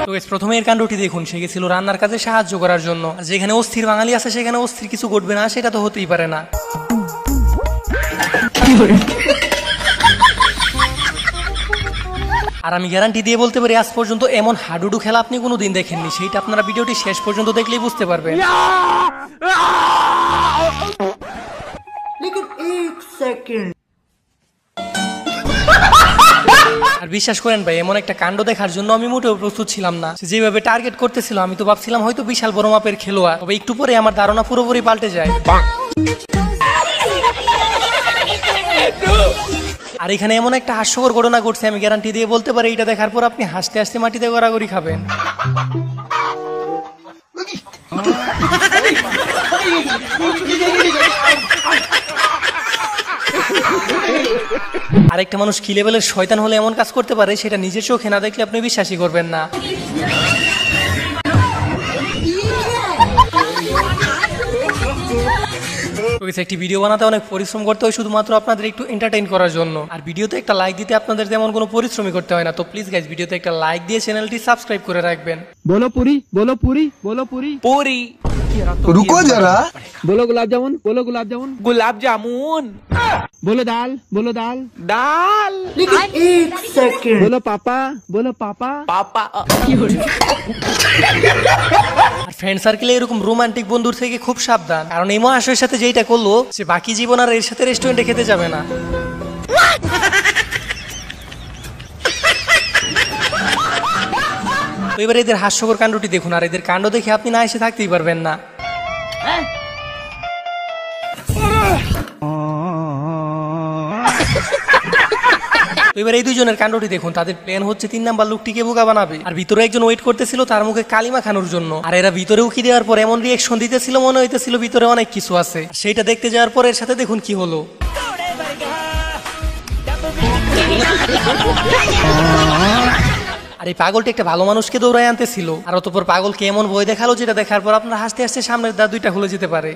তো প্রথমে এর কাণ্ডটি দেখুন, সে গেছিল রান্নার কাজে সাহায্য করার জন্য। যেখানে অস্থির বাঙালি আছে সেখানে অস্থির কিছু ঘটবে না, সেটা তো হতেই পারে না। আর আমি গ্যারান্টি দিয়ে বলতে পারি আজ পর্যন্ত এমন হাডুডু খেলা আপনি কোনোদিন দেখেননি। সেইটা আপনারা ভিডিওটি শেষ পর্যন্ত দেখলেই বুঝতে পারবেন। আর বিশ্বাস করেন ভাই, এমন একটা কাণ্ড দেখার জন্য আমি মোটেও প্রস্তুত ছিলাম না। যেভাবে টার্গেট করতেছিল আমি তো ভাবছিলাম হয়তো বিশাল বড় মাপের খেলোয়াড়, তবে একটু পরে আমার ধারণা পুরোপুরি পাল্টে যায়। আর এখানে এমন একটা হাস্যকর ঘটনা ঘটছে, আমি গ্যারান্টি দিয়ে বলতে পারি এটা দেখার পর আপনি হাসতে হাসতে মাটিতে গড়াগড়ি খাবেন। আরেকটা মানুষ কি লেভেলের শয়তান হলে এমন কাজ করতে পারে সেটা নিজের চোখে না দেখলে আপনি বিশ্বাসই করবেন না। একটি ভিডিও বানাতে অনেক পরিশ্রম করতে হয় শুধুমাত্র আপনাদের একটু এন্টারটেইন করার জন্য। আর ভিডিওতে একটা লাইক দিতে আপনাদের তেমন কোনো পরিশ্রমই করতে হয় না। তো প্লিজ গাইস, ভিডিওতে একটা লাইক দিয়ে চ্যানেলটি সাবস্ক্রাইব করে রাখবেন। बोलो पूरी, बोलो पूरी, बोलो पूरी, पूरी। रुको जरा, बोलो गुलाब जामुन, बोलो गुलाब जामुन, गुलाब जामुन। बोलो दाल, बोलो दाल, दाल। लेकिन एक सेकंड, बोलो पापा, बोलो पापा, पापा। আর ফ্রেন্ড সার্কেলে এরকম রোমান্টিক বন্ধুর থেকে খুব সাবধান, কারণ এই মহাশয়ের সাথে যেটা করলো সে বাকি জীবন আর এর সাথে রেস্টুরেন্টে খেতে যাবে না। তো এবার এদের হাস্যকর কাণ্ডটি দেখুন, আর এদের কাণ্ড দেখে আপনি না এসে থাকতেই পারবেন না। তো এবার এই দুইজনের কাণ্ডটি দেখুন, তাদের প্ল্যান হচ্ছে 3 নাম্বার লোকটিকে বোকা বানাবে। আর ভিতরে একজন ওয়েট করতেছিল তার মুখে কালিমা খানোর জন্য। আর এরা ভিতরে উকি দেওয়ার পর এমন রিয়েকশন দিতেছিল মনে হইতেছিল ভিতরে অনেক কিছু আছে। সেইটা দেখতে যাওয়ার পর এর সাথে দেখুন কি হলো। আর এই পাগলটি একটা ভালো মানুষকে দৌড়ায় আনতেছিল, আর অতঃপর পাগলকে এমন ভয় দেখালো যেটা দেখার পর আপনার হাসতে হাসতে সামনের দাঁত দুইটা খুলে যেতে পারে।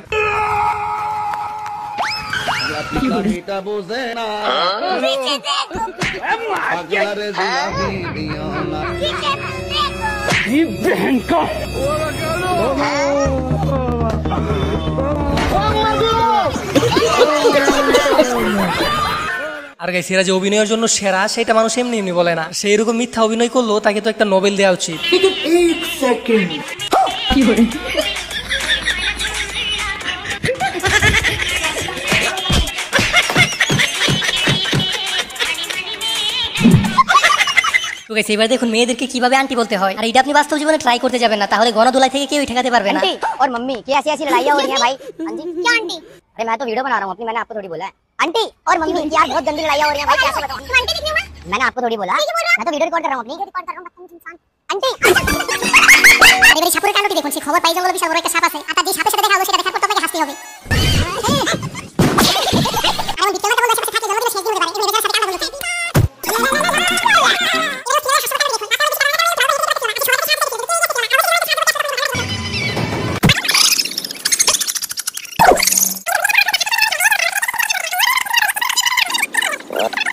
আর গাইস, এরা যে অভিনয়ের জন্য সেরা সেটা মানুষ এমনি এমনি বলে না। সেই এরকম মিথ্যা অভিনয় করলো তাকে তো একটা নোবেল দেওয়া উচিত। তো গাইস, এবার দেখুন মেয়েদেরকে কিভাবে আন্টি বলতে হয়। আর এটা আপনি বাস্তব জীবনে ট্রাই করতে যাবেন না, তাহলে গণদোলাই থেকে কেউই ঠেকাতে পারবে না। और मम्मी क्या ऐसी लड़ाइयाँ हो रही हैं भाई? आंटी क्या आंटी? अरे मैं तो वीडियो बना रहा हूँ अपनी, मैंने आपको थोड़ी बोला है। आंटी और मम्मी यार बहुत गंदी लड़ाइयाँ हो रही हैं भाई, कैसे बताऊँ? आंटी कितनी उम्र? मैंने आपको थोड़ी बोला, मैं तो वीडियो रिकॉर्ड कर रहा हूँ अपनी। आंटी এবারে সাপুরের কাণ্ডটি দেখুন। সে খবর পাই জঙ্গলে বিশাল বড় একটা সাপ আছে, আর তার যে সাপের সাথে দেখা হবে সেটা দেখার পর তোমাকে হাসতে হবে। আমি বিকেলে কেবল সাথে থাকে জঙ্গলে শেষ দিন হতে পারে, এর মেয়েদের সাথে কাণ্ড হলো। What?